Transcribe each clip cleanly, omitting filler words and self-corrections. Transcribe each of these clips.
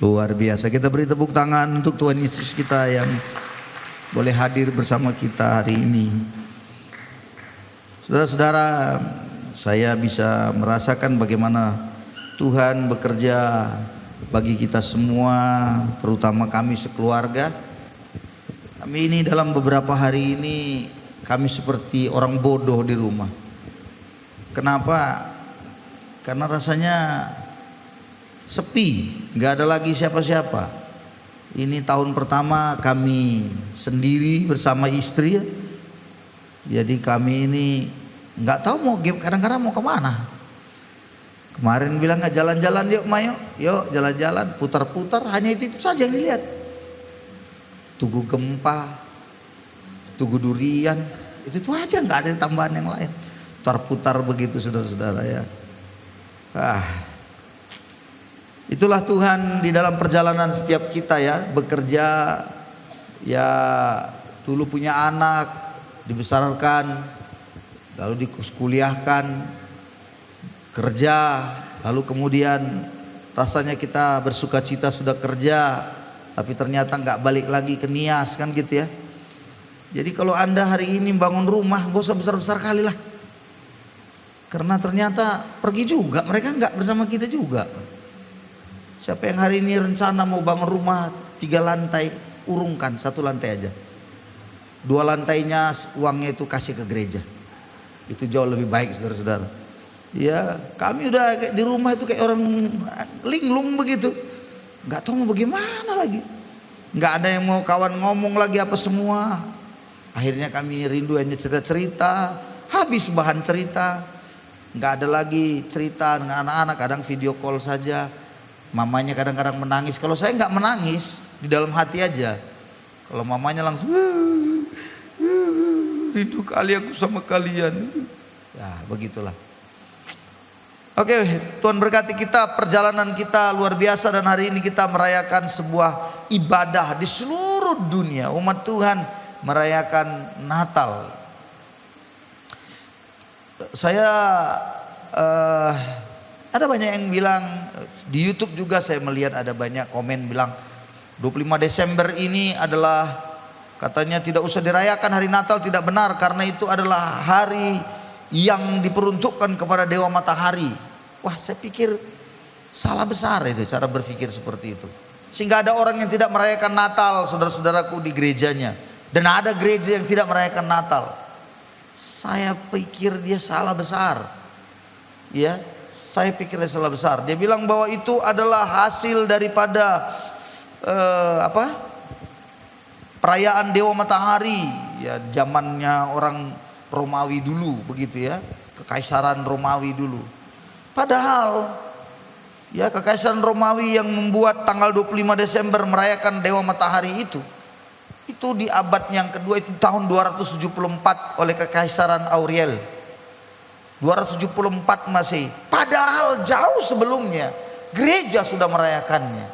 Luar biasa. Kita beri tepuk tangan untuk Tuhan Yesus kita yang boleh hadir bersama kita hari ini. Saudara-saudara, saya bisa merasakan bagaimana Tuhan bekerja bagi kita semua, terutama kami sekeluarga. Kami ini dalam beberapa hari ini kami seperti orang bodoh di rumah. Kenapa? Karena rasanya sepi, nggak ada lagi siapa-siapa. Ini tahun pertama kami sendiri bersama istri. Jadi kami ini nggak tahu mau kadang-kadang mau kemana. Kemarin bilang nggak jalan-jalan yuk Mayo, yuk jalan-jalan, putar-putar, hanya itu saja yang dilihat. Tugu gempa, tugu durian, itu aja, nggak ada tambahan yang lain. Putar-putar begitu saudara-saudara ya. Itulah Tuhan di dalam perjalanan setiap kita ya, bekerja ya, dulu punya anak, dibesarkan, lalu dikuliahkan, kerja, lalu kemudian rasanya kita bersuka cita sudah kerja, tapi ternyata nggak balik lagi ke Nias kan gitu ya. Jadi kalau Anda hari ini bangun rumah, gak usah besar-besar kali lah, karena ternyata pergi juga, mereka nggak bersama kita juga. Siapa yang hari ini rencana mau bangun rumah 3 lantai, urungkan 1 lantai aja. 2 lantainya uangnya itu kasih ke gereja. Itu jauh lebih baik saudara-saudara. Ya, kami udah di rumah itu kayak orang linglung begitu. Nggak tahu mau bagaimana lagi. Nggak ada yang mau kawan ngomong lagi apa semua. Akhirnya kami rindu hanya cerita-cerita, habis bahan cerita. Nggak ada lagi cerita dengan anak-anak, kadang video call saja. Mamanya kadang-kadang menangis. Kalau saya nggak menangis, di dalam hati aja. Kalau mamanya langsung rindu kali aku sama kalian. Ya begitulah. Oke, Tuhan berkati kita, perjalanan kita luar biasa, dan hari ini kita merayakan sebuah ibadah di seluruh dunia. Umat Tuhan merayakan Natal. Saya ada banyak yang bilang, di YouTube juga saya melihat ada banyak komen bilang 25 Desember ini adalah katanya tidak usah dirayakan hari Natal, tidak benar karena itu adalah hari yang diperuntukkan kepada Dewa Matahari. Wah, saya pikir salah besar itu cara berpikir seperti itu. Sehingga ada orang yang tidak merayakan Natal, saudara-saudaraku, di gerejanya, dan ada gereja yang tidak merayakan Natal. Saya pikir dia salah besar. Ya, saya pikir dia salah besar. Dia bilang bahwa itu adalah hasil daripada perayaan Dewa Matahari, ya zamannya orang Romawi dulu begitu ya, kekaisaran Romawi dulu. Padahal ya kekaisaran Romawi yang membuat tanggal 25 Desember merayakan Dewa Matahari itu di abad yang kedua, itu tahun 274 oleh kekaisaran Aurel. 274 masih. Padahal jauh sebelumnya gereja sudah merayakannya.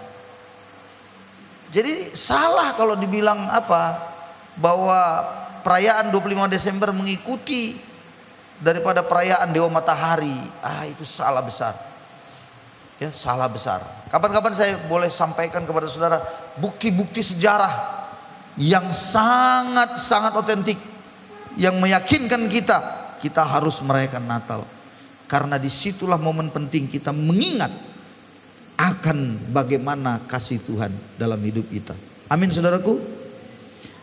Jadi salah kalau dibilang bahwa perayaan 25 Desember mengikuti daripada perayaan Dewa Matahari. Itu salah besar. Ya, salah besar. Kapan-kapan saya boleh sampaikan kepada saudara bukti-bukti sejarah yang sangat-sangat otentik, yang meyakinkan kita harus merayakan Natal. Karena disitulah momen penting kita mengingat akan bagaimana kasih Tuhan dalam hidup kita. Amin saudaraku.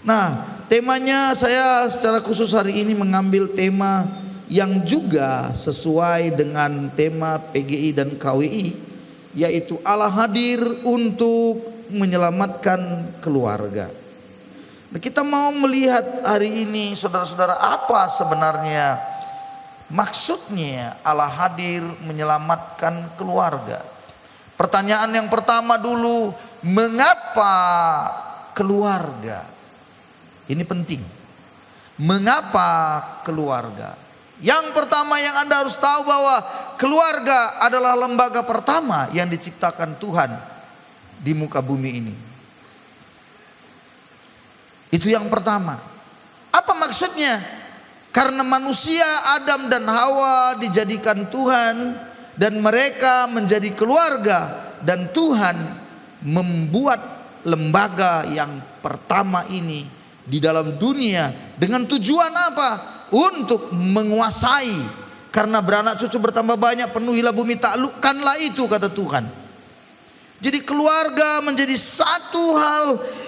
Nah, temanya saya secara khusus hari ini mengambil tema yang juga sesuai dengan tema PGI dan KWI, yaitu Allah hadir untuk menyelamatkan keluarga. Nah, kita mau melihat hari ini saudara-saudara, apa sebenarnya maksudnya Allah hadir menyelamatkan keluarga. Pertanyaan yang pertama dulu, mengapa keluarga? Ini penting. Mengapa keluarga? Yang pertama yang Anda harus tahu bahwa keluarga adalah lembaga pertama yang diciptakan Tuhan di muka bumi ini. Itu yang pertama. Apa maksudnya? Karena manusia Adam dan Hawa dijadikan Tuhan dan mereka menjadi keluarga, dan Tuhan membuat lembaga yang pertama ini di dalam dunia dengan tujuan apa? Untuk menguasai. Karena beranak cucu bertambah banyak, penuhilah bumi, taklukkanlah itu, kata Tuhan. Jadi keluarga menjadi satu hal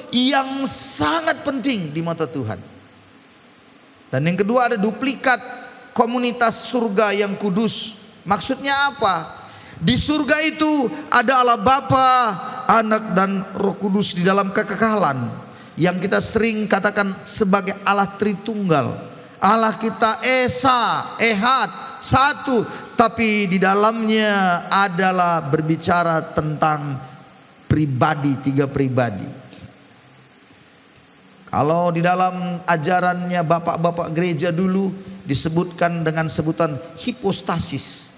yang sangat penting di mata Tuhan. Dan yang kedua, ada duplikat komunitas surga yang kudus. Maksudnya apa? Di surga itu ada Allah Bapa, Anak dan Roh Kudus di dalam kekekalan, yang kita sering katakan sebagai Allah Tritunggal. Allah kita Esa, Ehad, satu, tapi di dalamnya adalah berbicara tentang pribadi, tiga pribadi. Kalau di dalam ajarannya bapak-bapak gereja dulu disebutkan dengan sebutan hipostasis.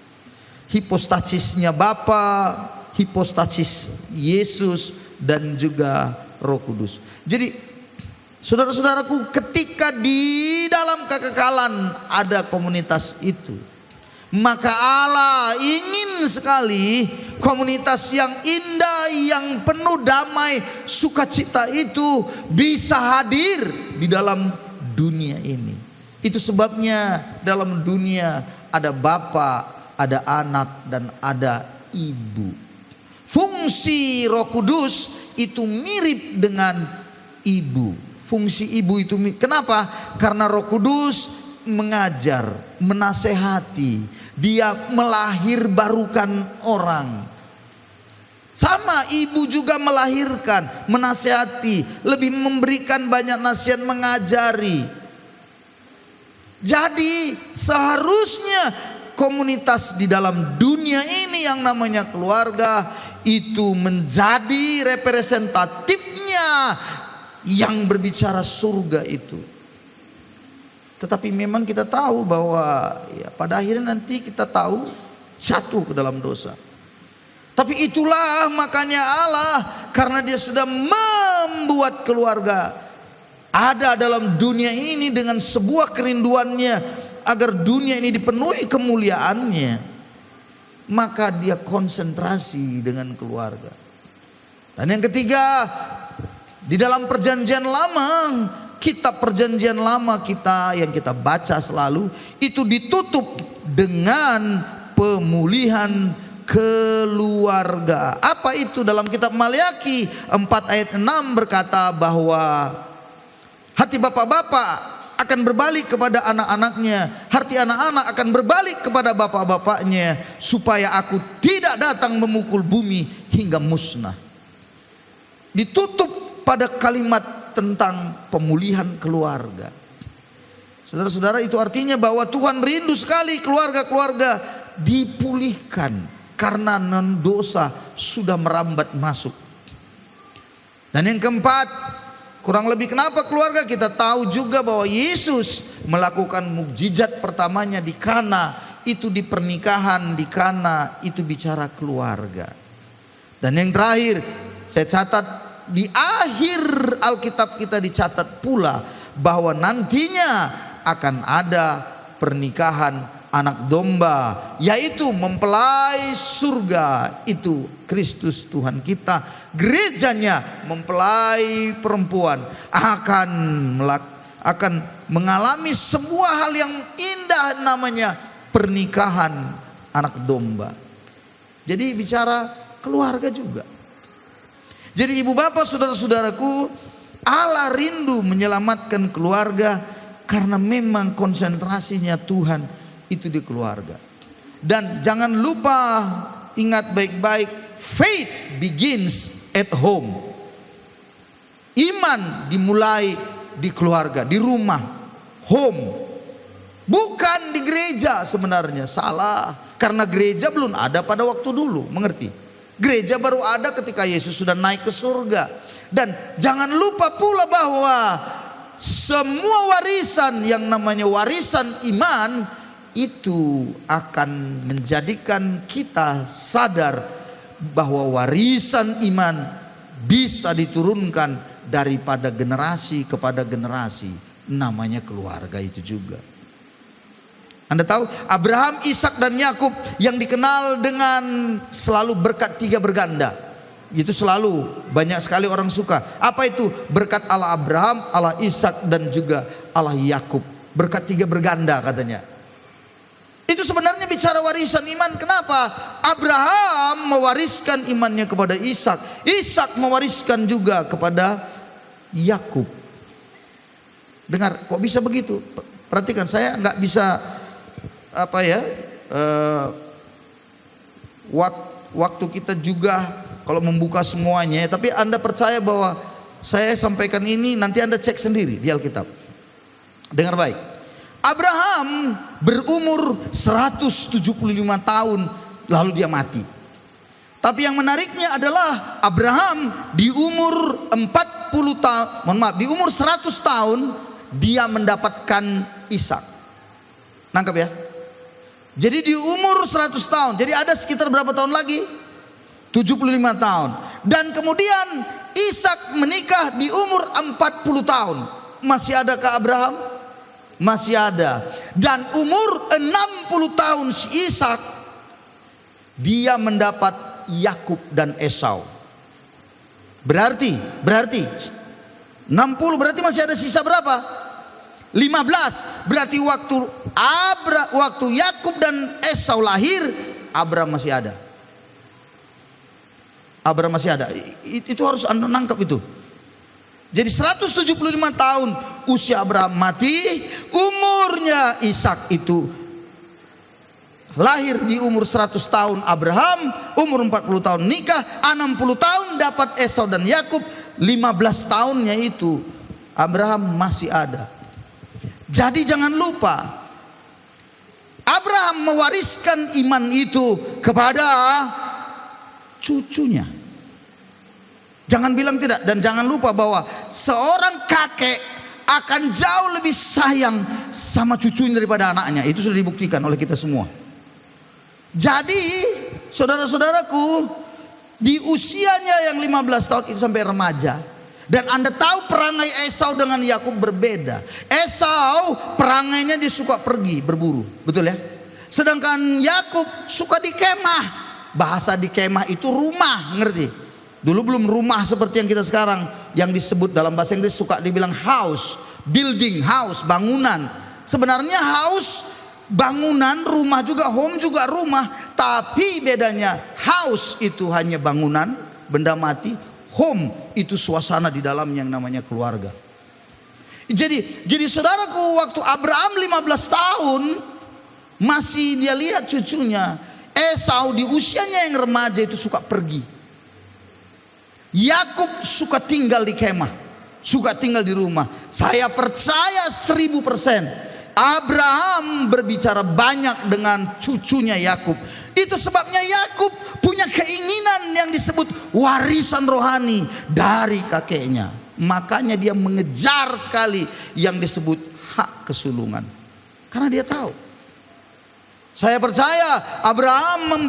Hipostasisnya Bapa, hipostasis Yesus dan juga Roh Kudus. Jadi saudara-saudaraku, ketika di dalam kekekalan ada komunitas itu, maka Allah ingin sekali komunitas yang indah, yang penuh damai, sukacita itu bisa hadir di dalam dunia ini. Itu sebabnya dalam dunia ada Bapa, ada Anak, dan ada Ibu. Fungsi Roh Kudus itu mirip dengan Ibu. Fungsi Ibu itu kenapa? Karena Roh Kudus mengajar, menasehati, dia melahirbarukan orang. Sama, Ibu juga melahirkan, menasehati, lebih memberikan banyak nasihat, mengajari. Jadi seharusnya komunitas di dalam dunia ini yang namanya keluarga itu menjadi representatifnya yang berbicara surga itu. Tetapi memang kita tahu bahwa pada akhirnya nanti kita tahu jatuh ke dalam dosa. Tapi itulah makanya Allah, karena dia sudah membuat keluarga ada dalam dunia ini dengan sebuah kerinduannya agar dunia ini dipenuhi kemuliaannya, maka dia konsentrasi dengan keluarga. Dan yang ketiga, di dalam perjanjian lama, kitab perjanjian lama kita yang kita baca selalu itu ditutup dengan pemulihan keluarga. Apa itu? Dalam kitab Maliaki 4 ayat 6 berkata bahwa hati bapak-bapak akan berbalik kepada anak-anaknya, hati anak-anak akan berbalik kepada bapak-bapaknya, supaya aku tidak datang memukul bumi hingga musnah. Ditutup pada kalimat tentang pemulihan keluarga. Saudara-saudara, itu artinya bahwa Tuhan rindu sekali keluarga-keluarga dipulihkan karena dosa sudah merambat masuk. Dan yang keempat, kurang lebih kenapa keluarga? Kita tahu juga bahwa Yesus melakukan mukjizat pertamanya di Kana, itu di pernikahan di Kana, itu bicara keluarga. Dan yang terakhir, saya catat di akhir Alkitab kita dicatat pula bahwa nantinya akan ada pernikahan anak domba, yaitu mempelai surga, itu Kristus Tuhan kita. Gerejanya mempelai perempuan akan mengalami sebuah hal yang indah, namanya pernikahan anak domba. Jadi bicara keluarga juga. Jadi ibu bapak, saudara-saudaraku, Allah rindu menyelamatkan keluarga karena memang konsentrasinya Tuhan itu di keluarga. Dan jangan lupa, ingat baik-baik, faith begins at home. Iman dimulai di keluarga, di rumah, home. Bukan di gereja sebenarnya. Salah, karena gereja belum ada pada waktu dulu, mengerti? Gereja baru ada ketika Yesus sudah naik ke surga. Dan jangan lupa pula bahwa semua warisan yang namanya warisan iman itu akan menjadikan kita sadar bahwa warisan iman bisa diturunkan daripada generasi kepada generasi, namanya keluarga itu juga. Anda tahu Abraham, Ishak dan Yakub yang dikenal dengan selalu berkat tiga berganda. Itu selalu banyak sekali orang suka. Apa itu? Berkat Allah Abraham, Allah Ishak, dan juga Allah Yakub. Berkat 3 berganda katanya. Itu sebenarnya bicara warisan iman. Kenapa? Abraham mewariskan imannya kepada Ishak. Ishak mewariskan juga kepada Yakub. Dengar, kok bisa begitu? Perhatikan, saya nggak bisa waktu kita juga kalau membuka semuanya. Tapi Anda percaya bahwa saya sampaikan ini, nanti Anda cek sendiri di Alkitab. Dengar baik. Abraham berumur 175 tahun lalu dia mati. Tapi yang menariknya adalah Abraham di umur 40 tahun, di umur 100 tahun dia mendapatkan Ishak. Nangkap ya? Jadi di umur 100 tahun, jadi ada sekitar berapa tahun lagi? 75 tahun. Dan kemudian Ishak menikah di umur 40 tahun. Masih adakah Abraham? Masih ada. Dan umur 60 tahun si Ishak, dia mendapat Yakub dan Esau. Berarti 60, berarti masih ada sisa berapa? 15. Berarti waktu Yakub dan Esau lahir, Abraham masih ada. Abraham masih ada. Itu harus Anda nangkap itu. Jadi 175 tahun usia Abraham mati, umurnya Ishak itu lahir di umur 100 tahun Abraham, umur 40 tahun nikah, 60 tahun dapat Esau dan Yakub, 15 tahunnya itu Abraham masih ada. Jadi jangan lupa, Abraham mewariskan iman itu kepada cucunya. Jangan bilang tidak. Dan jangan lupa bahwa seorang kakek akan jauh lebih sayang sama cucunya daripada anaknya. Itu sudah dibuktikan oleh kita semua. Jadi saudara-saudaraku, di usianya yang 15 tahun itu sampai remaja. Dan Anda tahu perangai Esau dengan Yakub berbeda. Esau perangainya dia suka pergi berburu, betul ya? Sedangkan Yakub suka di kemah. Bahasa di kemah itu rumah, ngerti? Dulu belum rumah seperti yang kita sekarang, yang disebut dalam bahasa Inggris suka dibilang house, building, house, bangunan. Sebenarnya house bangunan, rumah juga, home juga rumah. Tapi bedanya house itu hanya bangunan, benda mati. Home itu suasana di dalamnya yang namanya keluarga. Jadi saudaraku, waktu Abraham 15 tahun masih dia lihat cucunya. Esau di usianya yang remaja itu suka pergi. Yakub suka tinggal di kemah, suka tinggal di rumah. Saya percaya 1000% Abraham berbicara banyak dengan cucunya Yakub. Itu sebabnya Yakub punya keinginan yang disebut warisan rohani dari kakeknya. Makanya dia mengejar sekali yang disebut hak kesulungan. Karena dia tahu. Saya percaya Abraham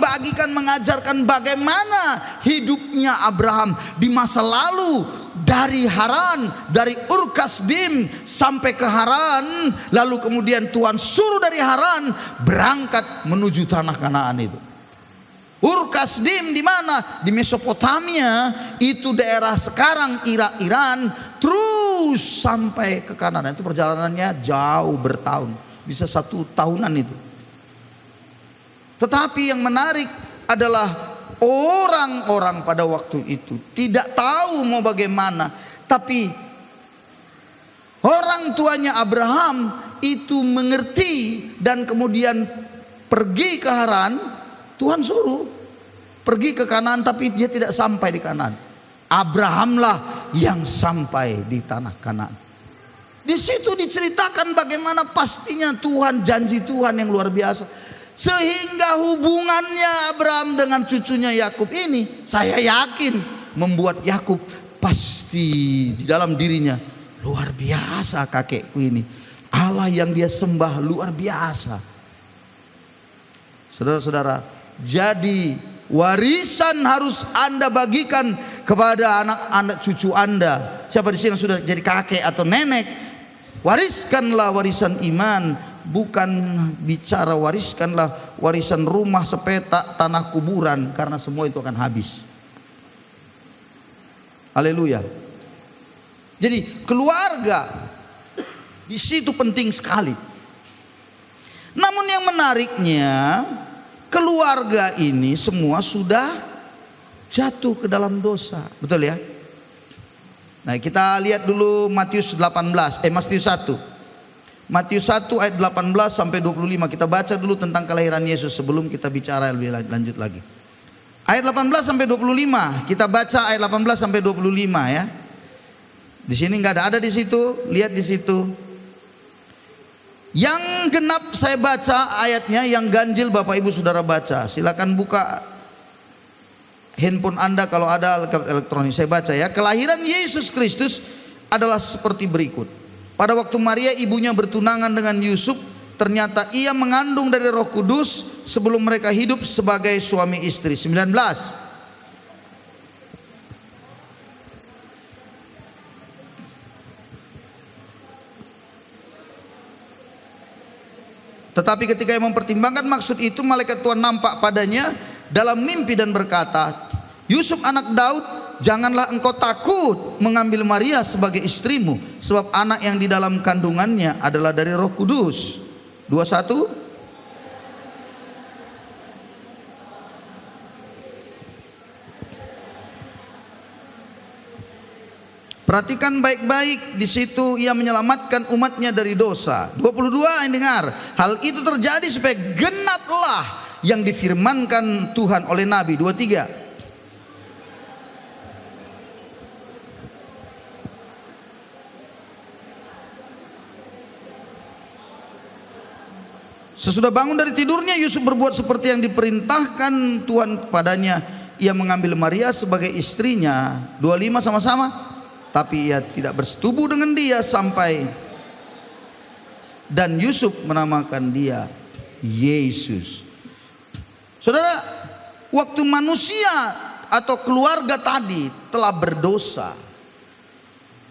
mengajarkan bagaimana hidupnya Abraham di masa lalu. Dari Haran, dari Ur Kasdim sampai ke Haran. Lalu kemudian Tuhan suruh dari Haran berangkat menuju tanah Kanaan itu. Ur Kasdim di mana? Di Mesopotamia, itu daerah sekarang Irak, Iran, terus sampai ke Kanaan. Itu perjalanannya jauh bertahun, bisa 1 tahunan itu. Tetapi yang menarik adalah orang-orang pada waktu itu tidak tahu mau bagaimana. Tapi orang tuanya Abraham itu mengerti dan kemudian pergi ke Haran. Tuhan suruh pergi ke Kanaan, tapi dia tidak sampai di Kanaan. Abrahamlah yang sampai di tanah Kanaan. Di situ diceritakan bagaimana pastinya Tuhan, janji Tuhan yang luar biasa. Sehingga hubungannya Abraham dengan cucunya Yakub ini, saya yakin membuat Yakub pasti di dalam dirinya, luar biasa kakekku ini. Allah yang dia sembah luar biasa. Saudara-saudara, jadi warisan harus Anda bagikan kepada anak-anak cucu Anda. Siapa di sini yang sudah jadi kakek atau nenek, wariskanlah warisan iman. Bukan bicara wariskanlah warisan rumah, sepetak, tanah kuburan, karena semua itu akan habis. Haleluya. Jadi keluarga di situ penting sekali. Namun yang menariknya, keluarga ini semua sudah jatuh ke dalam dosa. Betul ya? Nah, kita lihat dulu Matius 1. Matius 1 ayat 18 sampai 25. Kita baca dulu tentang kelahiran Yesus sebelum kita bicara lebih lanjut lagi. Ayat 18 sampai 25. Kita baca ayat 18 sampai 25 ya. Di sini nggak ada di situ, lihat di situ. Yang genap saya baca ayatnya, yang ganjil Bapak Ibu Saudara baca. Silakan buka handphone Anda kalau ada elektronik. Saya baca ya. Kelahiran Yesus Kristus adalah seperti berikut. Pada waktu Maria ibunya bertunangan dengan Yusuf, ternyata ia mengandung dari Roh Kudus sebelum mereka hidup sebagai suami istri. 19. Tetapi ketika ia mempertimbangkan maksud itu, malaikat Tuhan nampak padanya dalam mimpi dan berkata, Yusuf anak Daud, janganlah engkau takut mengambil Maria sebagai istrimu, sebab anak yang di dalam kandungannya adalah dari Roh Kudus. 21. Perhatikan baik-baik, di situ ia menyelamatkan umatnya dari dosa. 22 yang dengar, hal itu terjadi supaya genaplah yang difirmankan Tuhan oleh Nabi. 23. Sesudah bangun dari tidurnya, Yusuf berbuat seperti yang diperintahkan Tuhan kepadanya. Ia mengambil Maria sebagai istrinya. 25 sama-sama. Tapi ia tidak bersetubuh dengan dia sampai, dan Yusuf menamakan dia Yesus. Saudara, waktu manusia atau keluarga tadi telah berdosa,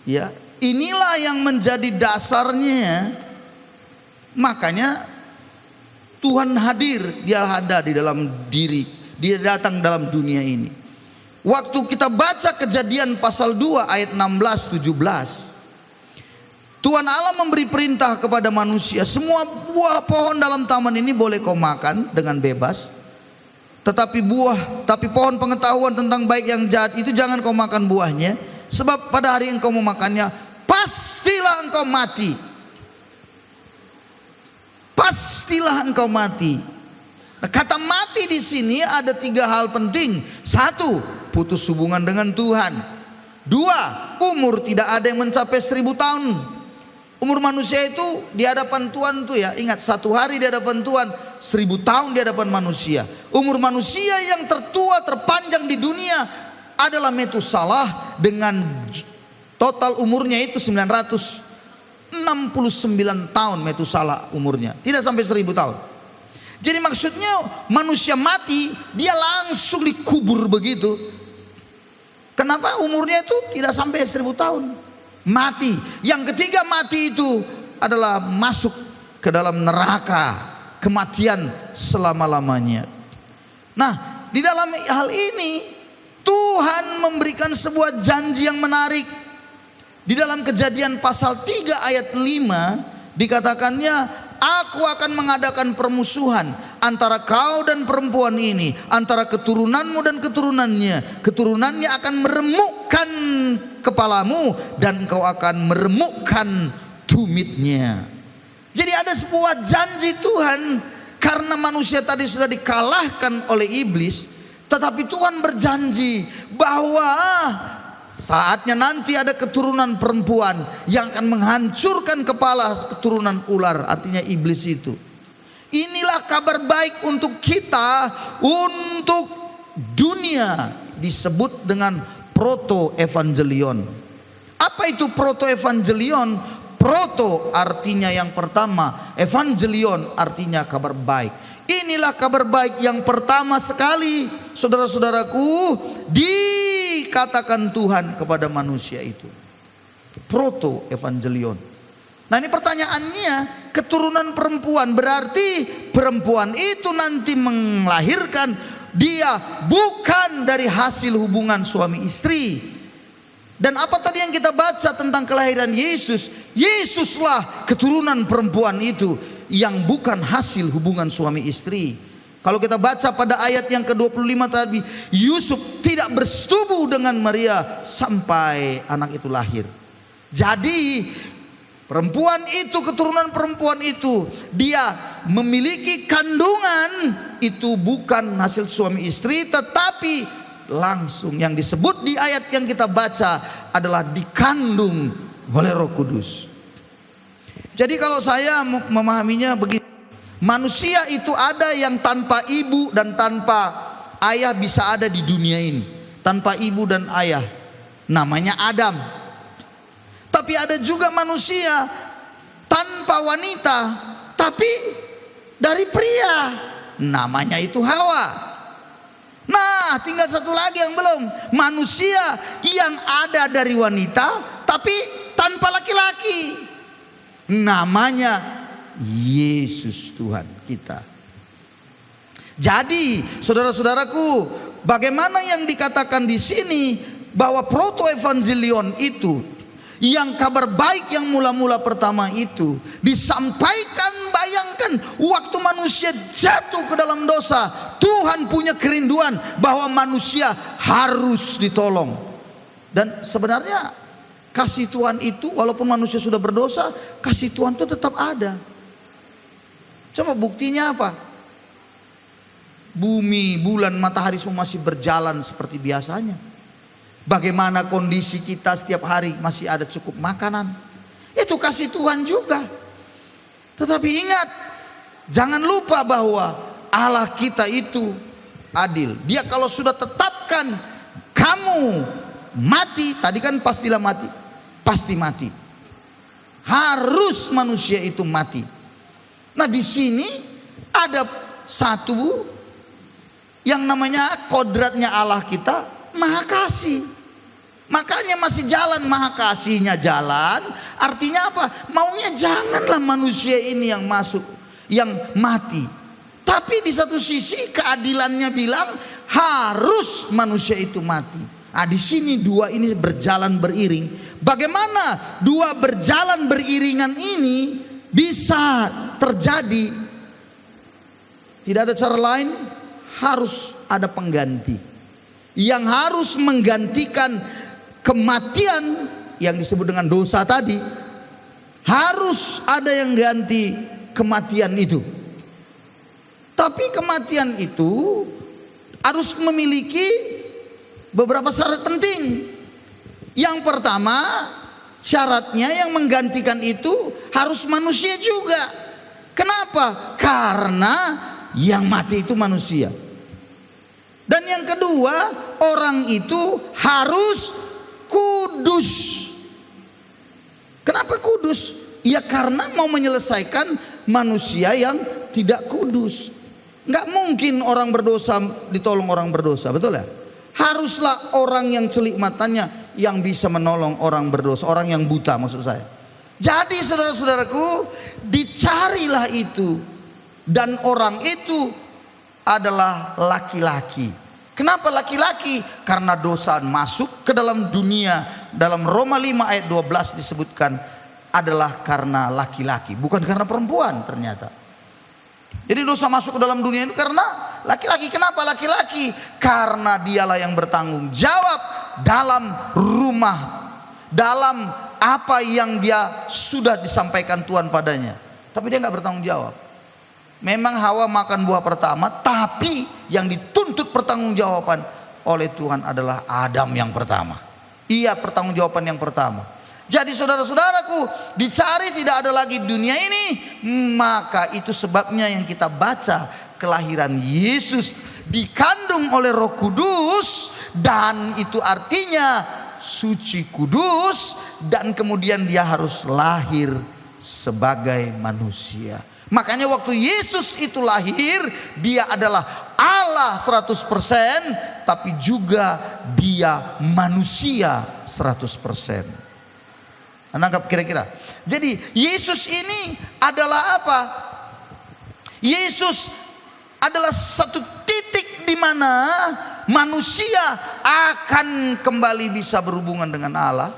ya, inilah yang menjadi dasarnya. Makanya Tuhan hadir, dia ada di dalam diri, dia datang dalam dunia ini. Waktu kita baca Kejadian pasal 2 ayat 16-17, Tuhan Allah memberi perintah kepada manusia, semua buah pohon dalam taman ini boleh kau makan dengan bebas, tetapi pohon pengetahuan tentang baik yang jahat itu jangan kau makan buahnya, sebab pada hari engkau memakannya pastilah engkau mati. Pastilah engkau mati. Nah, kata mati di sini ada 3 hal penting. 1, putus hubungan dengan Tuhan. 2, umur tidak ada yang mencapai 1000 tahun. Umur manusia itu di hadapan Tuhan tuh ya, ingat, 1 hari di hadapan Tuhan, 1000 tahun di hadapan manusia. Umur manusia yang tertua terpanjang di dunia adalah Metusalah dengan total umurnya itu 969 tahun. Metusalah umurnya tidak sampai 1000 tahun. Jadi maksudnya manusia mati, dia langsung dikubur begitu. Kenapa? Umurnya itu tidak sampai 1000 tahun. Mati. Yang ketiga mati itu adalah masuk ke dalam neraka, kematian selama-lamanya. Nah, di dalam hal ini Tuhan memberikan sebuah janji yang menarik. Di dalam Kejadian pasal 3 ayat 5 dikatakannya, aku akan mengadakan permusuhan antara kau dan perempuan ini, antara keturunanmu dan keturunannya. Keturunannya akan meremukkan kepalamu dan kau akan meremukkan tumitnya. Jadi ada sebuah janji Tuhan, karena manusia tadi sudah dikalahkan oleh iblis, tetapi Tuhan berjanji bahwa saatnya nanti ada keturunan perempuan yang akan menghancurkan kepala keturunan ular, artinya iblis itu. Inilah kabar baik untuk kita, untuk dunia, disebut dengan proto-evangelion. Apa itu proto-evangelion? Proto artinya yang pertama, evangelion artinya kabar baik. Inilah kabar baik yang pertama sekali, saudara-saudaraku, dikatakan Tuhan kepada manusia itu. Proto evangelion. Nah, ini pertanyaannya, keturunan perempuan berarti perempuan itu nanti melahirkan, dia bukan dari hasil hubungan suami istri, Dan apa tadi yang kita baca tentang kelahiran Yesus? Yesuslah keturunan perempuan itu yang bukan hasil hubungan suami istri. Kalau kita baca pada ayat yang ke-25 tadi, Yusuf tidak bersetubuh dengan Maria sampai anak itu lahir. Jadi perempuan itu, keturunan perempuan itu, dia memiliki kandungan itu bukan hasil suami istri, tetapi langsung yang disebut di ayat yang kita baca adalah dikandung oleh Roh Kudus. Jadi kalau saya memahaminya begini, manusia itu ada yang tanpa ibu dan tanpa ayah bisa ada di dunia ini. Tanpa ibu dan ayah, namanya Adam. Tapi ada juga manusia tanpa wanita, tapi dari pria, namanya itu Hawa. Nah, tinggal satu lagi yang belum, manusia yang ada dari wanita tapi tanpa laki-laki, namanya Yesus Tuhan kita. Jadi saudara-saudaraku, bagaimana yang dikatakan di sini bahwa protoevangelion itu, yang kabar baik yang mula-mula pertama itu disampaikan, bayangkan waktu manusia jatuh ke dalam dosa, Tuhan punya kerinduan bahwa manusia harus ditolong. Dan sebenarnya kasih Tuhan itu walaupun manusia sudah berdosa, kasih Tuhan itu tetap ada. Coba buktinya apa? Bumi, bulan, matahari semua masih berjalan seperti biasanya. Bagaimana kondisi kita setiap hari masih ada cukup makanan, itu kasih Tuhan juga. Tetapi ingat, jangan lupa bahwa Allah kita itu adil. Dia kalau sudah tetapkan kamu mati, tadi kan pastilah mati, pasti mati. Harus manusia itu mati. Nah di sini ada satu yang namanya kodratnya Allah kita, maha kasih. Makanya masih jalan, maha kasihnya jalan. Artinya apa? Maunya janganlah manusia ini yang masuk, yang mati. Tapi di satu sisi keadilannya bilang harus manusia itu mati. Nah, di sini dua ini berjalan beriring. Bagaimana dua berjalan beriringan ini bisa terjadi? Tidak ada cara lain, harus ada pengganti yang harus menggantikan kematian yang disebut dengan dosa tadi. Harus ada yang ganti kematian itu. Tapi kematian itu harus memiliki beberapa syarat penting. Yang pertama, syaratnya yang menggantikan itu harus manusia juga. Kenapa? Karena yang mati itu manusia. Dan yang kedua, orang itu harus kudus. Kenapa kudus? Ya karena mau menyelesaikan manusia yang tidak kudus. Nggak mungkin orang berdosa ditolong orang berdosa, betul ya? Haruslah orang yang celik matanya yang bisa menolong orang berdosa, orang yang buta maksud saya. Jadi saudara-saudaraku, dicarilah itu, dan orang itu adalah laki-laki. Kenapa laki-laki? Karena dosa masuk ke dalam dunia. Dalam Roma 5 ayat 12 disebutkan adalah karena laki-laki, bukan karena perempuan ternyata. Jadi dosa masuk ke dalam dunia itu karena laki-laki. Kenapa laki-laki? Karena dialah yang bertanggung jawab dalam rumah, dalam apa yang dia sudah disampaikan Tuhan padanya. Tapi dia nggak bertanggung jawab. Memang Hawa makan buah pertama, tapi yang dituntut pertanggungjawaban oleh Tuhan adalah Adam yang pertama. Ia pertanggungjawaban yang pertama. Jadi saudara-saudaraku, dicari tidak ada lagi dunia ini. Maka itu sebabnya yang kita baca, kelahiran Yesus dikandung oleh Roh Kudus, dan itu artinya suci kudus, dan kemudian dia harus lahir sebagai manusia. Makanya waktu Yesus itu lahir, dia adalah Allah 100%, tapi juga dia manusia 100%. Nangkap kira-kira? Jadi Yesus ini adalah apa? Yesus adalah satu titik di mana manusia akan kembali bisa berhubungan dengan Allah.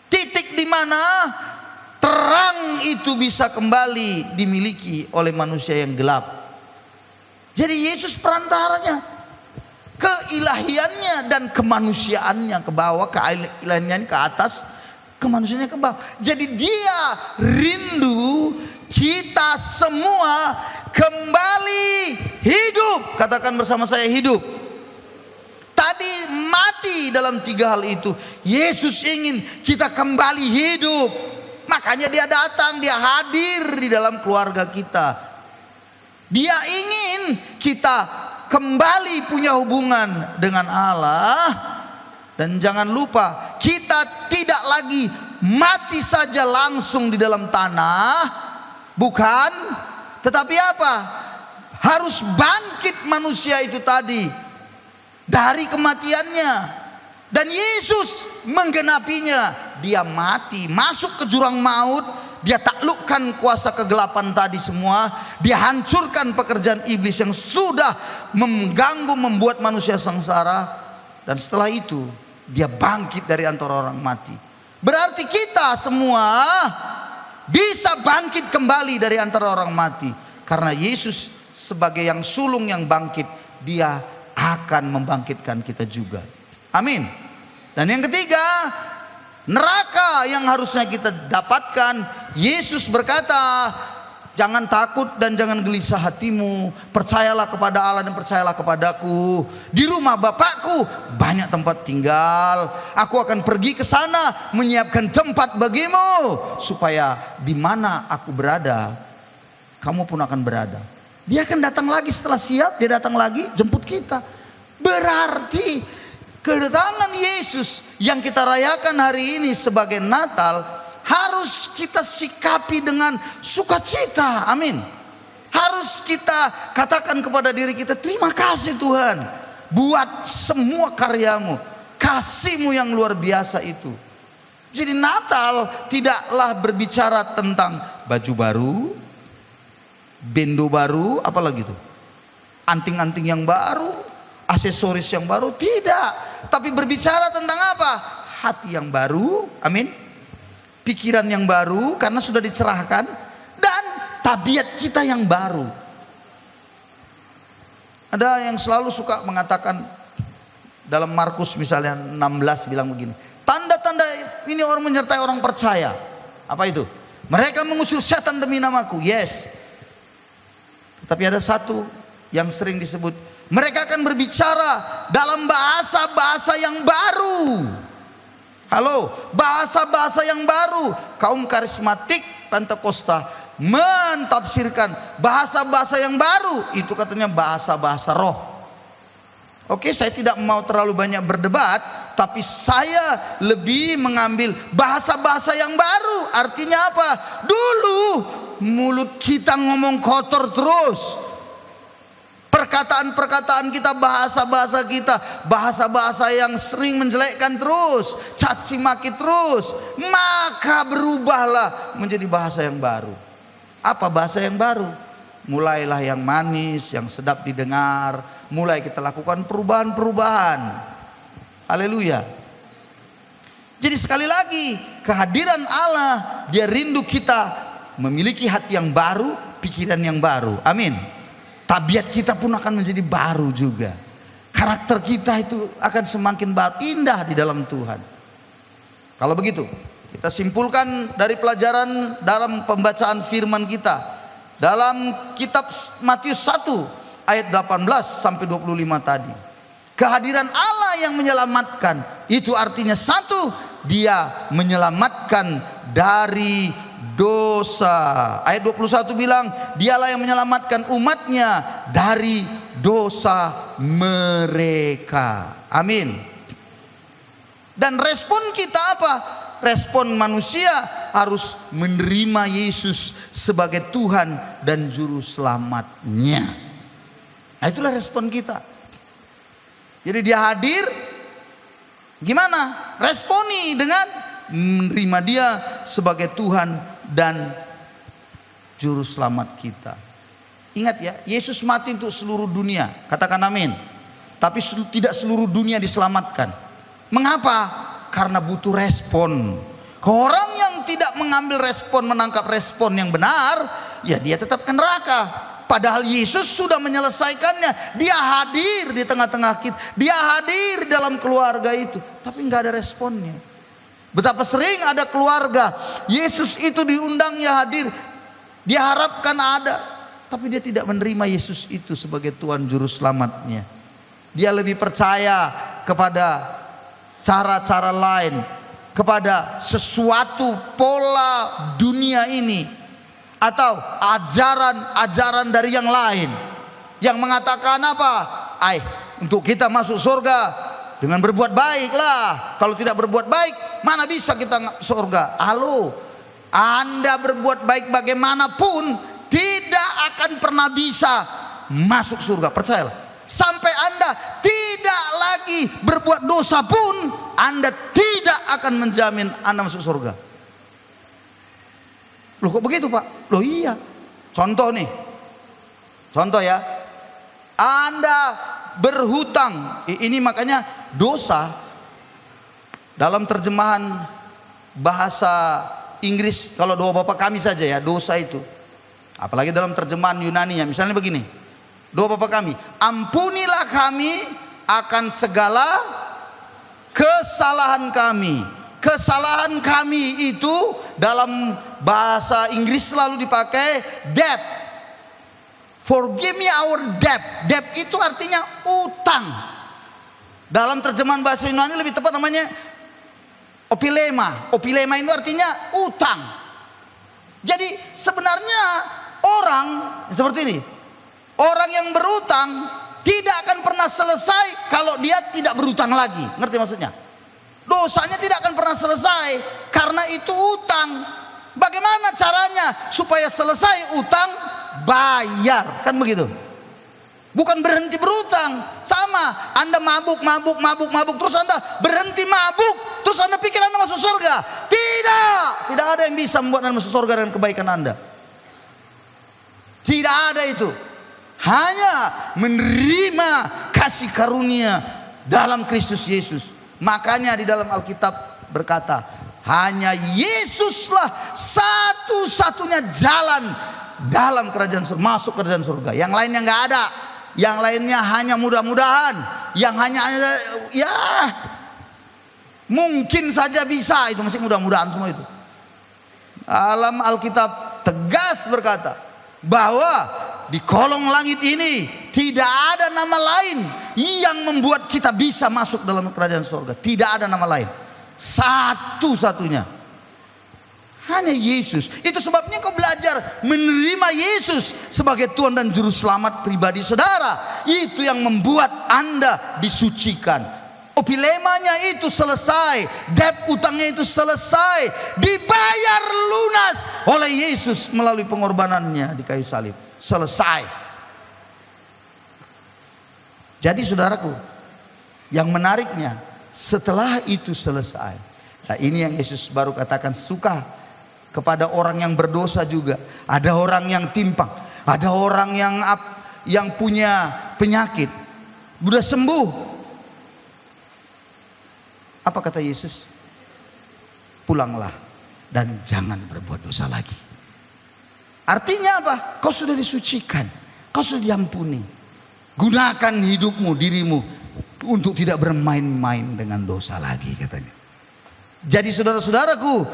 Titik di mana terang itu bisa kembali dimiliki oleh manusia yang gelap. Jadi Yesus perantaranya, keilahiannya dan kemanusiaannya ke bawah, keilahiannya ke atas, kemanusiaannya ke bawah. Jadi dia rindu kita semua kembali hidup. Katakan bersama saya, hidup. Tadi mati dalam 3 hal itu. Yesus ingin kita kembali hidup. Makanya dia datang, dia hadir di dalam keluarga kita. Dia ingin kita kembali punya hubungan dengan Allah. Dan jangan lupa, kita tidak lagi mati saja langsung di dalam tanah, bukan, tetapi apa? Harus bangkit manusia itu tadi dari kematiannya. Dan Yesus menggenapinya. Dia mati, masuk ke jurang maut. Dia taklukkan kuasa kegelapan tadi semua. Dia hancurkan pekerjaan iblis yang sudah mengganggu, membuat manusia sengsara. Dan setelah itu dia bangkit dari antara orang mati. Berarti kita semua bisa bangkit kembali dari antara orang mati. Karena Yesus sebagai yang sulung yang bangkit, dia akan membangkitkan kita juga. Amin. Dan yang ketiga, neraka yang harusnya kita dapatkan. Yesus berkata, jangan takut dan jangan gelisah hatimu. Percayalah kepada Allah dan percayalah kepadaku. Di rumah Bapakku banyak tempat tinggal. Aku akan pergi ke sana menyiapkan tempat bagimu, supaya di mana aku berada, kamu pun akan berada. Dia akan datang lagi setelah siap. Dia datang lagi jemput kita. Berarti kedatangan Yesus yang kita rayakan hari ini sebagai Natal harus kita sikapi dengan sukacita. Amin. Harus kita katakan kepada diri kita, terima kasih Tuhan buat semua karyamu, kasihmu yang luar biasa itu. Jadi Natal tidaklah berbicara tentang baju baru, bendo baru, apalagi itu, anting-anting yang baru, aksesoris yang baru. Tidak. Tapi berbicara tentang apa? Hati yang baru. Amin. Pikiran yang baru karena sudah dicerahkan. Dan tabiat kita yang baru. Ada yang selalu suka mengatakan, dalam Markus misalnya 16 bilang begini, tanda-tanda ini orang menyertai orang percaya. Apa itu? Mereka mengusir setan demi namaku. Yes. Tapi ada satu yang sering disebut, mereka akan berbicara dalam bahasa-bahasa yang baru. Halo, bahasa-bahasa yang baru. Kaum karismatik Pentakosta mentafsirkan bahasa-bahasa yang baru. Itu katanya bahasa-bahasa roh. Oke, saya tidak mau terlalu banyak berdebat, tapi saya lebih mengambil bahasa-bahasa yang baru. Artinya apa? Dulu mulut kita ngomong kotor terus. Perkataan-perkataan kita, bahasa-bahasa kita, bahasa-bahasa yang sering menjelekkan terus, caci maki terus. Maka berubahlah menjadi bahasa yang baru. Apa bahasa yang baru? Mulailah yang manis, yang sedap didengar. Mulai kita lakukan perubahan-perubahan. Haleluya. Jadi sekali lagi, kehadiran Allah, dia rindu kita memiliki hati yang baru, pikiran yang baru. Amin. Tabiat kita pun akan menjadi baru juga. Karakter kita itu akan semakin baru, indah di dalam Tuhan. Kalau begitu, kita simpulkan dari pelajaran dalam pembacaan firman kita dalam kitab Matius 1 ayat 18 sampai 25 tadi. Kehadiran Allah yang menyelamatkan, itu artinya satu, dia menyelamatkan dari dosa. Ayat 21 bilang, dialah yang menyelamatkan umatnya dari dosa mereka. Amin. Dan respon kita apa? Respon manusia harus menerima Yesus sebagai Tuhan dan Juru Selamatnya. Nah, itulah respon kita. Jadi dia hadir, gimana? Responi dengan menerima dia sebagai Tuhan dan Juru Selamat kita. Ingat ya, Yesus mati untuk seluruh dunia. Katakan amin. Tapi tidak seluruh dunia diselamatkan. Mengapa? Karena butuh respon. Orang yang tidak mengambil respon, menangkap respon yang benar, ya dia tetap ke neraka. Padahal Yesus sudah menyelesaikannya. Dia hadir di tengah-tengah kita. Dia hadir dalam keluarga itu. Tapi nggak ada responnya. Betapa sering ada keluarga, Yesus itu diundangnya hadir. Dia harapkan ada. Tapi dia tidak menerima Yesus itu sebagai Tuhan Juru Selamatnya. Dia lebih percaya kepada cara-cara lain, kepada sesuatu pola dunia ini, atau ajaran-ajaran dari yang lain yang mengatakan apa? Untuk kita masuk surga dengan berbuat baiklah. Kalau tidak berbuat baik, mana bisa kita surga? Halo, Anda berbuat baik bagaimanapun tidak akan pernah bisa masuk surga. Percayalah. Sampai Anda tidak lagi berbuat dosa pun, Anda tidak akan menjamin Anda masuk surga. Loh kok begitu Pak? Loh iya. Contoh nih. Contoh ya. Anda berhutang. Ini makanya dosa dalam terjemahan bahasa Inggris, kalau doa Bapa Kami saja ya, dosa itu. Apalagi dalam terjemahan Yunani-nya. Misalnya begini. Doa Bapa Kami, ampunilah kami akan segala kesalahan kami. Kesalahan kami itu dalam bahasa Inggris selalu dipakai debt. Forgive me our debt. Debt itu artinya utang. Dalam terjemahan bahasa Yunani lebih tepat namanya opilema. Opilema itu artinya utang. Jadi sebenarnya orang seperti ini, orang yang berutang tidak akan pernah selesai kalau dia tidak berutang lagi. Ngerti maksudnya? Dosanya tidak akan pernah selesai karena itu utang. Bagaimana caranya supaya selesai utang? Bayar, kan begitu? Bukan berhenti berutang. Sama, Anda mabuk terus Anda berhenti mabuk, terus Anda pikir Anda masuk surga. Tidak ada yang bisa membuat Anda masuk surga dengan kebaikan Anda. Tidak ada itu. Hanya menerima kasih karunia dalam Kristus Yesus. Makanya di dalam Alkitab berkata, hanya Yesuslah satu-satunya jalan dalam kerajaan surga, masuk kerajaan surga. Yang lainnya nggak ada. Yang lainnya hanya mudah-mudahan. Yang hanya ya mungkin saja bisa. Itu masih mudah-mudahan semua itu. Dalam Alkitab tegas berkata bahwa di kolong langit ini tidak ada nama lain yang membuat kita bisa masuk dalam kerajaan surga. Tidak ada nama lain. Satu-satunya. Hanya Yesus. Itu sebabnya kau belajar menerima Yesus sebagai Tuhan dan Juru Selamat pribadi saudara. Itu yang membuat Anda disucikan. Opilemanya itu selesai. Debt utangnya itu selesai. Dibayar lunas oleh Yesus melalui pengorbanannya di kayu salib. Selesai. Jadi saudaraku, yang menariknya setelah itu selesai, nah ini yang Yesus baru katakan suka kepada orang yang berdosa juga. Ada orang yang timpang, ada orang yang punya penyakit, sudah sembuh. Apa kata Yesus? Pulanglah dan jangan berbuat dosa lagi. Artinya apa? Kau sudah disucikan, kau sudah diampuni. Gunakan hidupmu, dirimu untuk tidak bermain-main dengan dosa lagi katanya. Jadi saudara-saudaraku,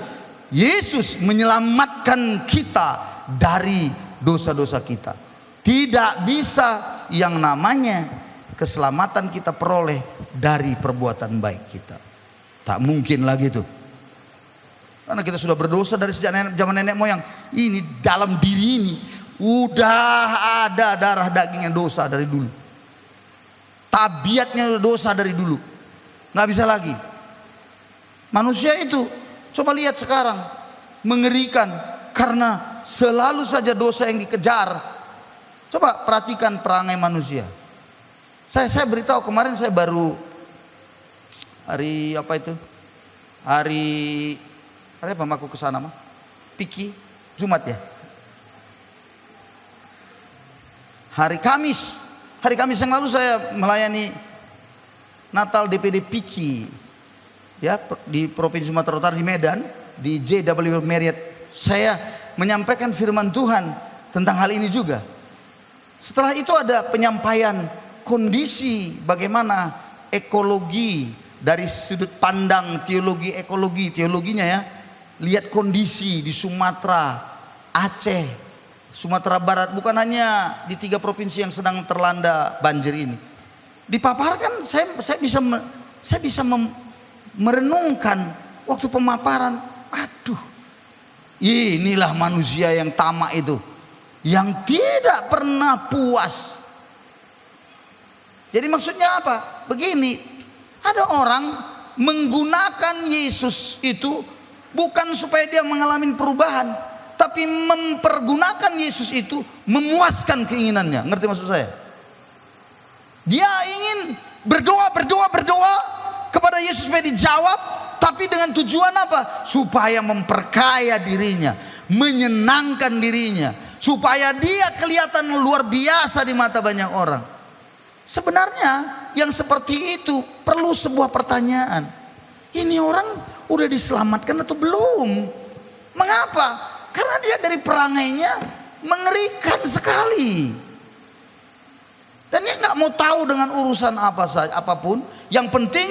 Yesus menyelamatkan kita dari dosa-dosa kita. Tidak bisa yang namanya keselamatan kita peroleh dari perbuatan baik kita. Tak mungkin lagi itu. Karena kita sudah berdosa dari sejak zaman nenek moyang. Ini dalam diri ini udah ada darah dagingnya dosa dari dulu. Tabiatnya dosa dari dulu. Nggak bisa lagi. Manusia itu coba lihat sekarang, mengerikan karena selalu saja dosa yang dikejar. Coba perhatikan perangai manusia. Saya beritahu kemarin, saya baru hari apa itu? Hari apa aku kesana mah? Piki, Jumat ya. Hari Kamis yang lalu saya melayani Natal DPD Piki, ya, di Provinsi Sumatera Utara, di Medan, di JW Marriott, saya menyampaikan firman Tuhan tentang hal ini juga. Setelah itu ada penyampaian kondisi bagaimana ekologi dari sudut pandang teologi ekologi, teologinya ya. Lihat kondisi di Sumatera, Aceh, Sumatera Barat, bukan hanya di 3 provinsi yang sedang terlanda banjir ini. Dipaparkan, saya bisa merenungkan waktu pemaparan. Aduh, inilah manusia yang tamak itu, yang tidak pernah puas. Jadi maksudnya apa? Begini, ada orang menggunakan Yesus itu bukan supaya dia mengalami perubahan, tapi mempergunakan Yesus itu memuaskan keinginannya. Ngerti maksud saya? Dia ingin berdoa kepada Yesus supaya dijawab, tapi dengan tujuan apa? Supaya memperkaya dirinya, menyenangkan dirinya, supaya dia kelihatan luar biasa di mata banyak orang. Sebenarnya yang seperti itu perlu sebuah pertanyaan. Ini orang udah diselamatkan atau belum? Mengapa? Karena dia dari perangainya mengerikan sekali. Dan dia nggak mau tahu dengan urusan apa saja, apapun. Yang penting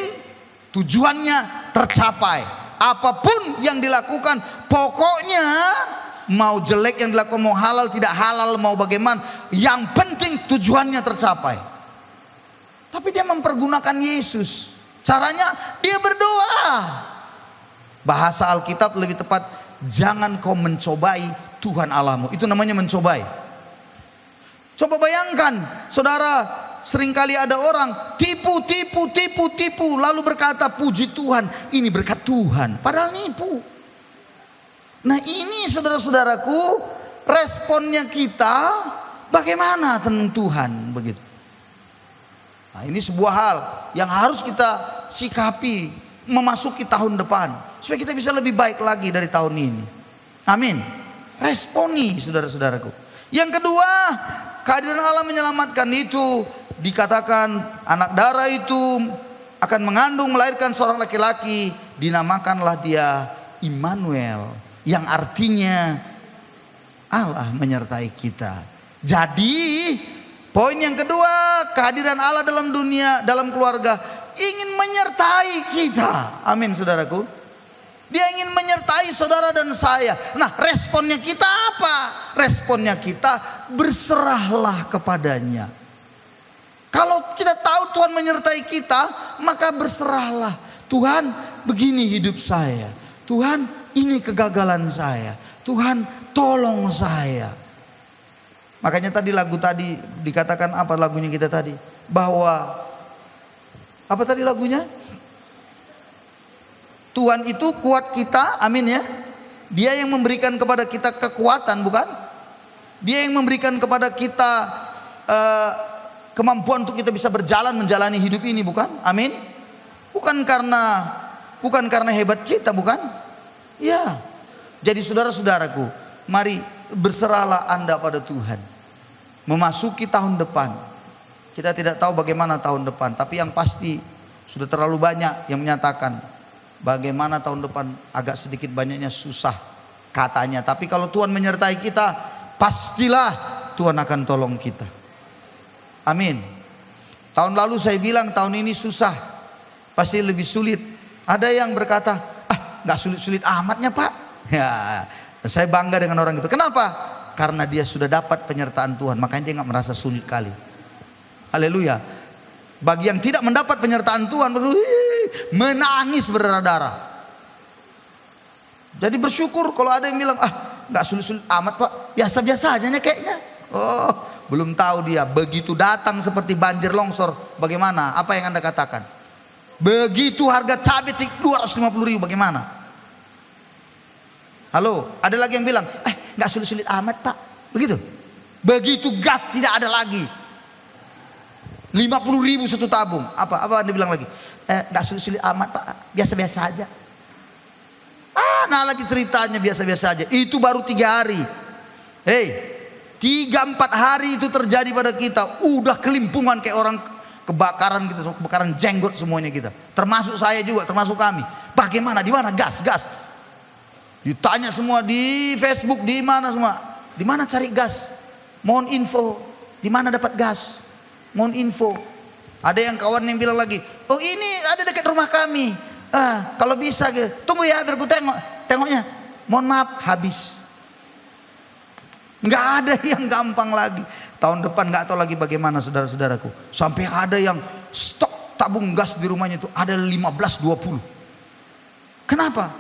tujuannya tercapai. Apapun yang dilakukan, pokoknya mau jelek yang dilakukan, mau halal tidak halal, mau bagaimana, yang penting tujuannya tercapai. Tapi dia mempergunakan Yesus. Caranya dia berdoa. Bahasa Alkitab lebih tepat, jangan kau mencobai Tuhan Allahmu. Itu namanya mencobai. Coba bayangkan, saudara, seringkali ada orang tipu, lalu berkata puji Tuhan, ini berkat Tuhan, padahal nipu. Nah ini saudara-saudaraku, responnya kita bagaimana tentang Tuhan begitu. Nah ini sebuah hal yang harus kita sikapi memasuki tahun depan, supaya kita bisa lebih baik lagi dari tahun ini. Amin. Responi saudara-saudaraku. Yang kedua, kehadiran Allah menyelamatkan itu dikatakan anak darah itu akan mengandung melahirkan seorang laki-laki, dinamakanlah dia Immanuel, yang artinya Allah menyertai kita. Jadi poin yang kedua, kehadiran Allah dalam dunia, dalam keluarga, ingin menyertai kita. Amin saudaraku. Dia ingin menyertai saudara dan saya. Nah responnya kita apa? Responnya kita berserahlah kepadanya. Kalau kita tahu Tuhan menyertai kita, maka berserahlah. Tuhan, begini hidup saya. Tuhan, ini kegagalan saya. Tuhan, tolong saya. Makanya tadi lagu tadi dikatakan apa lagunya kita tadi? Bahwa apa tadi lagunya? Tuhan itu kuat kita, amin ya. Dia yang memberikan kepada kita kekuatan, bukan? Dia yang memberikan kepada kita kemampuan untuk kita bisa berjalan menjalani hidup ini, bukan? Amin. Bukan karena hebat kita, bukan? Ya. Jadi saudara-saudaraku, mari berserahlah Anda pada Tuhan. Memasuki tahun depan, kita tidak tahu bagaimana tahun depan, tapi yang pasti sudah terlalu banyak yang menyatakan bagaimana tahun depan agak sedikit banyaknya susah katanya. Tapi kalau Tuhan menyertai kita, pastilah Tuhan akan tolong kita. Amin. Tahun lalu saya bilang tahun ini susah, pasti lebih sulit. Ada yang berkata, gak sulit-sulit amatnya Pak. Ya, saya bangga dengan orang itu. Kenapa? Karena dia sudah dapat penyertaan Tuhan, makanya dia gak merasa sulit kali. Haleluya. Bagi yang tidak mendapat penyertaan Tuhan, menangis berdarah-darah. Jadi bersyukur kalau ada yang bilang, gak sulit-sulit amat Pak, biasa-biasa aja kayaknya. Oh, belum tahu dia begitu datang seperti banjir longsor, bagaimana? Apa yang Anda katakan? Begitu harga cabai 250.000, bagaimana? Halo, ada lagi yang bilang, gak sulit-sulit amat Pak, begitu. Begitu gas tidak ada lagi, 50.000 satu tabung. Apa Anda bilang lagi? Gak sulit-sulit amat Pak, biasa-biasa aja. Nah lagi ceritanya biasa-biasa aja. Itu baru 3 hari. 3-4 hari itu terjadi pada kita, udah kelimpungan kayak orang kebakaran kita, kebakaran jenggot semuanya kita. Termasuk saya juga, termasuk kami. Bagaimana? Di mana gas? Ditanya semua di Facebook, di mana semua. Di mana cari gas? Mohon info. Di mana dapat gas? Mohon info. Ada yang kawan yang bilang lagi, oh ini ada dekat rumah kami. Kalau bisa, tunggu ya biar ku tengok. Tengoknya, mohon maaf, habis. Nggak ada yang gampang lagi. Tahun depan nggak tahu lagi bagaimana saudara-saudaraku. Sampai ada yang stok tabung gas di rumahnya itu ada 15-20. Kenapa?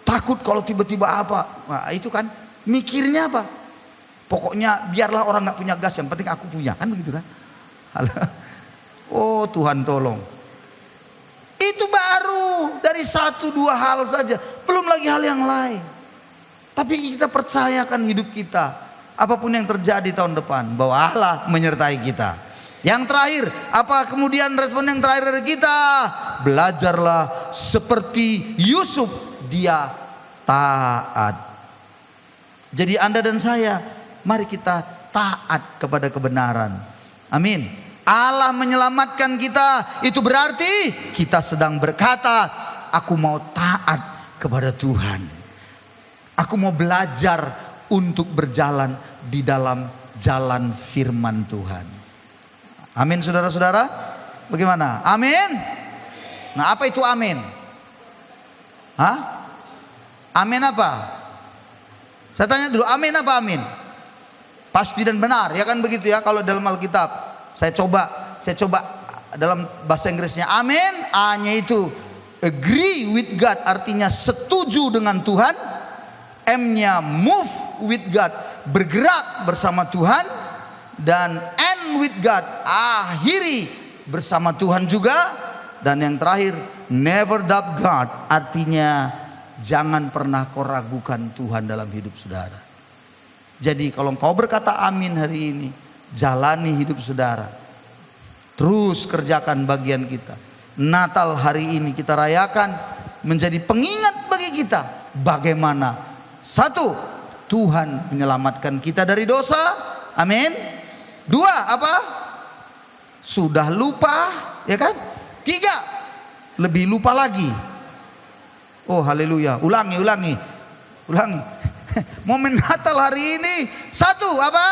Takut kalau tiba-tiba apa. Nah, itu kan mikirnya apa? Pokoknya biarlah orang nggak punya gas, yang penting aku punya, kan begitu kan? Oh Tuhan tolong. Itu baru dari 1-2 hal saja, belum lagi hal yang lain. Tapi kita percayakan hidup kita, apapun yang terjadi tahun depan, bahwa Allah menyertai kita. Yang terakhir, apa kemudian respon yang terakhir dari kita? Belajarlah seperti Yusuf, dia taat. Jadi Anda dan saya, mari kita taat kepada kebenaran. Amin. Allah menyelamatkan kita, itu berarti kita sedang berkata, aku mau taat kepada Tuhan. Aku mau belajar untuk berjalan di dalam jalan firman Tuhan. Amin saudara-saudara. Bagaimana? Amin. Nah, apa itu amin? Hah? Amin apa? Saya tanya dulu, amin apa amin? Pasti dan benar, ya kan begitu ya kalau dalam Alkitab. Saya coba dalam bahasa Inggrisnya amin, A-nya itu agree with God, artinya setuju dengan Tuhan. M-nya move with God, bergerak bersama Tuhan. Dan end with God, akhiri bersama Tuhan juga. Dan yang terakhir, never doubt God, artinya jangan pernah kau ragukan Tuhan dalam hidup saudara. Jadi kalau kau berkata amin hari ini, jalani hidup saudara. Terus kerjakan bagian kita. Natal hari ini kita rayakan menjadi pengingat bagi kita bagaimana, satu, Tuhan menyelamatkan kita dari dosa. Amin. Dua, apa? Sudah lupa, ya kan? Tiga, lebih lupa lagi. Oh haleluya. Ulangi. Momen Natal hari ini, satu, apa?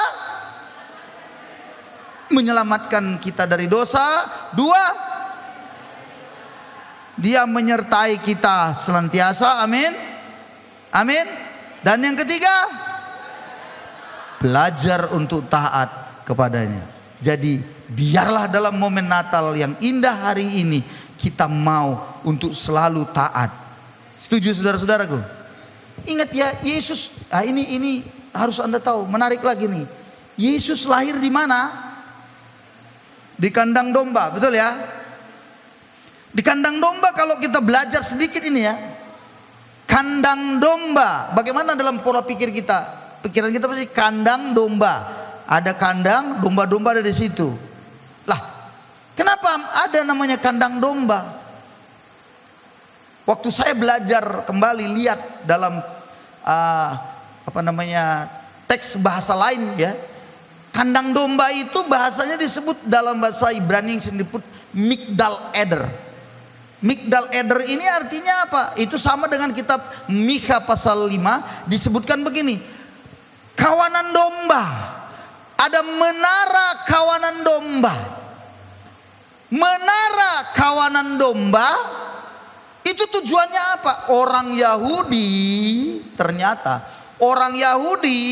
Menyelamatkan kita dari dosa. Dua, Dia menyertai kita senantiasa. Amin. Amin. Dan yang ketiga, belajar untuk taat kepadanya. Jadi biarlah dalam momen Natal yang indah hari ini kita mau untuk selalu taat. Setuju saudara-saudaraku? Ingat ya, Yesus, ini harus Anda tahu, menarik lagi nih. Yesus lahir di mana? Di kandang domba, betul ya? Di kandang domba, kalau kita belajar sedikit ini ya, kandang domba, bagaimana dalam pola pikir kita? Pikiran kita pasti kandang domba, ada kandang, domba-domba ada di situ. Lah, kenapa ada namanya kandang domba? Waktu saya belajar kembali lihat dalam teks bahasa lain ya, kandang domba itu bahasanya disebut dalam bahasa Ibrani yang disebut Migdal Eder. Migdal Eder ini artinya apa? Itu sama dengan kitab Mikha pasal 5, disebutkan begini. Kawanan domba. Ada menara kawanan domba. Menara kawanan domba itu tujuannya apa? Orang Yahudi, ternyata orang Yahudi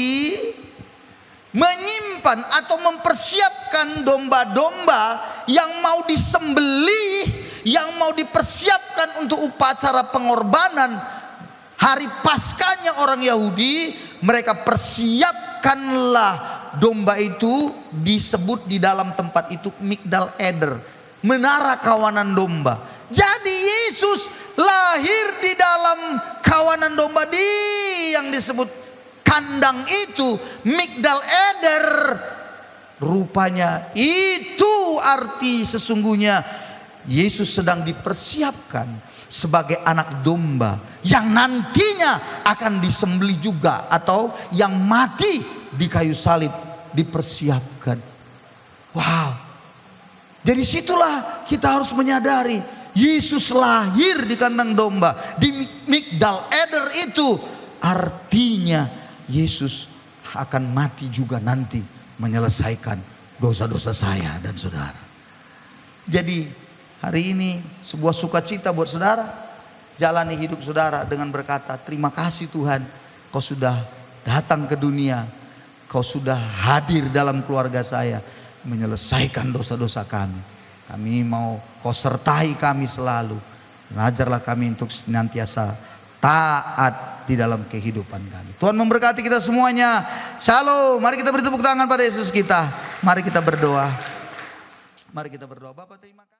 menyimpan atau mempersiapkan domba-domba yang mau disembelih, yang mau dipersiapkan untuk upacara pengorbanan hari Paskahnya orang Yahudi. Mereka persiapkanlah domba itu, disebut di dalam tempat itu Migdal Eder, menara kawanan domba. Jadi Yesus lahir di dalam kawanan domba yang disebut kandang itu, Migdal Eder. Rupanya itu arti sesungguhnya Yesus sedang dipersiapkan sebagai anak domba yang nantinya akan disembelih juga, atau yang mati di kayu salib dipersiapkan. Wow. Dari situlah kita harus menyadari Yesus lahir di kandang domba, di Migdal Eder itu artinya Yesus akan mati juga nanti menyelesaikan dosa-dosa saya dan saudara. Jadi hari ini sebuah sukacita buat saudara. Jalani hidup saudara dengan berkata, terima kasih Tuhan, kau sudah datang ke dunia, kau sudah hadir dalam keluarga saya, menyelesaikan dosa-dosa kami. Kami mau kau sertai kami selalu. Dan ajarlah kami untuk senantiasa taat di dalam kehidupan kami. Tuhan memberkati kita semuanya. Shalom. Mari kita beri tepuk tangan pada Yesus kita. Mari kita berdoa. Mari kita berdoa. Bapak terima kasih.